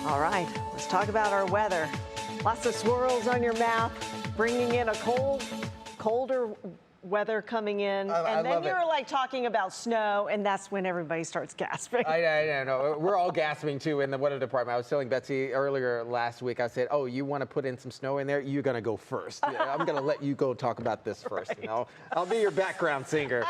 All right, let's talk about our weather. Lots of swirls on your map, bringing in a colder weather coming in. And then you're like talking about snow, and that's when everybody starts gasping. I know. We're all gasping too in the weather department. I was telling Betsy earlier last week, I said, oh, you want to put in some snow in there? You're going to go first. Yeah, I'm going to let you go talk about this first. Right. You know? I'll be your background singer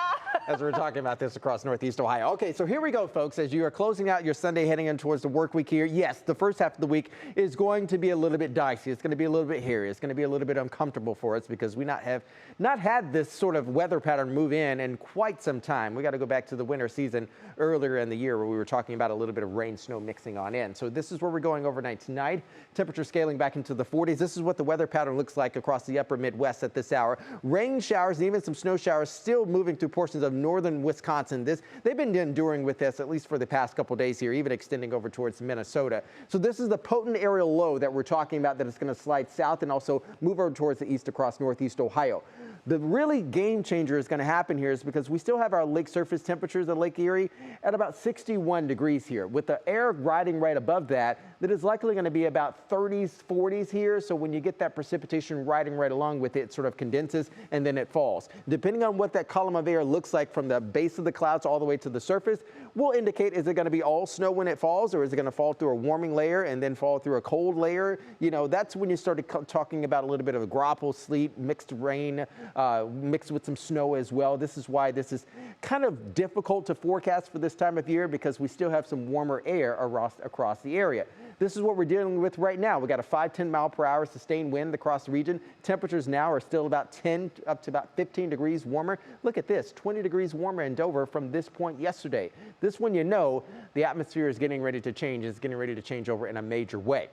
as we're talking about this across Northeast Ohio. Okay, so here we go, folks. As you are closing out your Sunday, heading in towards the work week here, yes, the first half of the week is going to be a little bit dicey. It's going to be a little bit hairy. It's going to be a little bit uncomfortable for us because we have not had this sort of weather pattern move in quite some time. We got to go back to the winter season earlier in the year where we were talking about a little bit of rain, snow mixing on in. So this is where we're going overnight tonight. Temperature scaling back into the 40s. This is what the weather pattern looks like across the upper Midwest at this hour. Rain showers and even some snow showers still moving through portions of northern Wisconsin. They've been enduring with this at least for the past couple days here, even extending over towards Minnesota. So this is the potent aerial low that we're talking about that is going to slide south and also move over towards the east across Northeast Ohio. The really game changer is going to happen here is because we still have our lake surface temperatures at Lake Erie at about 61 degrees here. With the air riding right above that is likely going to be about 30s, 40s here. So when you get that precipitation riding right along with it, it sort of condenses and then it falls. Depending on what that column of air looks like from the base of the clouds all the way to the surface, will indicate is it going to be all snow when it falls, or is it going to fall through a warming layer and then fall through a cold layer? You know, that's when you started talking about a little bit of a grapple, sleet, mixed rain, mixed with some snow as well. This is why this is kind of difficult to forecast for this time of year because we still have some warmer air across the area. This is what we're dealing with right now. We got a 5-10 mile per hour sustained wind across the region. Temperatures now are still about 10 up to about 15 degrees warmer. Look at this, 20 degrees warmer in Dover from this point yesterday. This one, you know, the atmosphere is getting ready to change. It's getting ready to change over in a major way.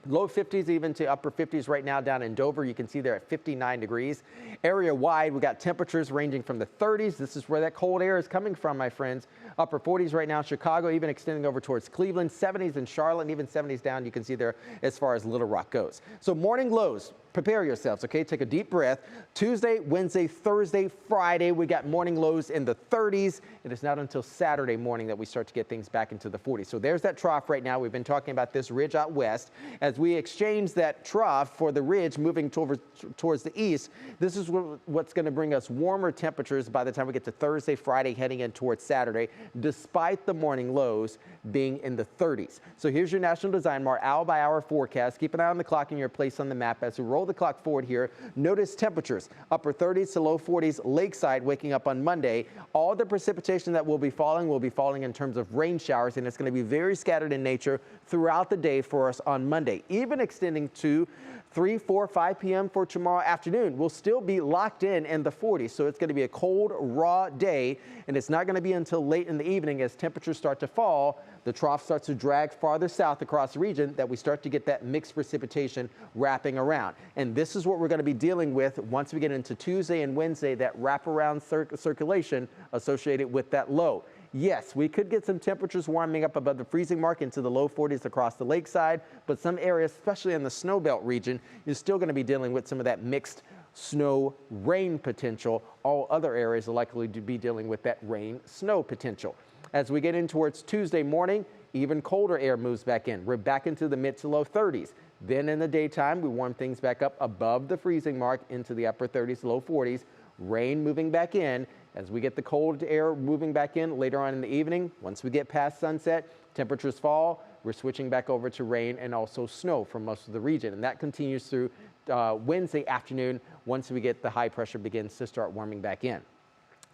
Low 50s even to upper 50s right now down in Dover. You can see there at 59 degrees. Area wide, we got temperatures ranging from the 30s. This is where that cold air is coming from, my friends. Upper 40s right now, Chicago, even extending over towards Cleveland. 70s in Charlotte, and even 70s down, you can see there as far as Little Rock goes. So morning lows. Prepare yourselves, okay? Take a deep breath. Tuesday, Wednesday, Thursday, Friday, we got morning lows in the 30s. It is not until Saturday morning that we start to get things back into the 40s. So there's that trough right now. We've been talking about this ridge out west. As we exchange that trough for the ridge moving towards the east, this is what's going to bring us warmer temperatures by the time we get to Thursday, Friday, heading in towards Saturday, despite the morning lows being in the 30s. So here's your National Design Mar hour-by-hour forecast. Keep an eye on the clock and your place on the map as we roll the clock forward here. Notice temperatures upper 30s to low 40s lakeside waking up on Monday. All the precipitation that will be falling in terms of rain showers, and it's going to be very scattered in nature throughout the day for us on Monday, even extending to 3, 4, 5 p.m. for tomorrow afternoon. We'll still be locked in the 40s, so it's going to be a cold, raw day, and it's not going to be until late in the evening as temperatures start to fall. The trough starts to drag farther south across the region that we start to get that mixed precipitation wrapping around. And this is what we're going to be dealing with once we get into Tuesday and Wednesday, that wraparound circulation associated with that low. Yes, we could get some temperatures warming up above the freezing mark into the low 40s across the lakeside, but some areas, especially in the snow belt region, you're still going to be dealing with some of that mixed snow rain potential. All other areas are likely to be dealing with that rain snow potential. As we get in towards Tuesday morning, even colder air moves back in. We're back into the mid to low 30s. Then in the daytime, we warm things back up above the freezing mark into the upper 30s, low 40s. Rain moving back in as we get the cold air moving back in later on in the evening. Once we get past sunset, temperatures fall. We're switching back over to rain and also snow for most of the region. And that continues through Wednesday afternoon once we get the high pressure begins to start warming back in.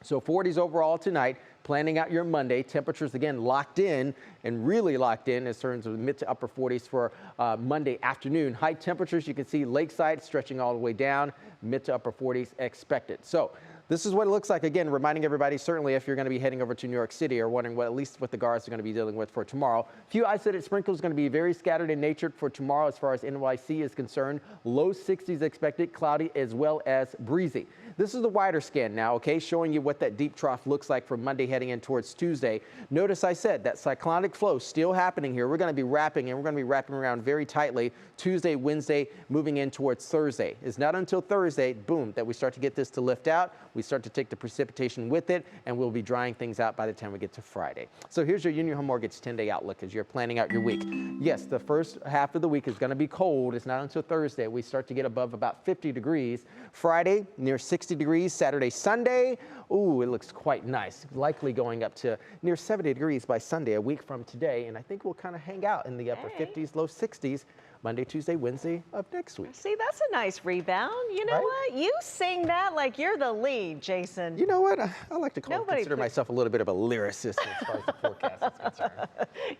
So 40s overall tonight. Planning out your Monday, temperatures again locked in and really locked in terms of mid to upper 40s for Monday afternoon. High temperatures you can see lakeside stretching all the way down, mid to upper 40s expected. So this is what it looks like. Again, reminding everybody, certainly if you're going to be heading over to New York City or wondering at least what the guards are going to be dealing with for tomorrow. Few isolated sprinkles going to be very scattered in nature for tomorrow as far as NYC is concerned. Low 60s expected, cloudy as well as breezy. This is the wider scan now, okay, showing you what that deep trough looks like for Monday heading in towards Tuesday. Notice I said that cyclonic flow still happening here. We're going to be wrapping, and we're going to be wrapping around very tightly Tuesday, Wednesday, moving in towards Thursday. It's not until Thursday, boom, that we start to get this to lift out. We We start to take the precipitation with it, and we'll be drying things out by the time we get to Friday. So here's your Union Home Mortgage 10-day outlook as you're planning out your week. Yes, the first half of the week is going to be cold. It's not until Thursday we start to get above about 50 degrees. Friday, near 60 degrees. Saturday, Sunday, ooh, it looks quite nice. Likely going up to near 70 degrees by Sunday, a week from today. And I think we'll kind of hang out in the upper 50s, low 60s. Monday, Tuesday, Wednesday of next week. See, that's a nice rebound. You know what? You sing that like you're the lead, Jason. You know what? I like to consider myself a little bit of a lyricist as far as the forecast is concerned.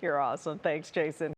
You're awesome. Thanks, Jason.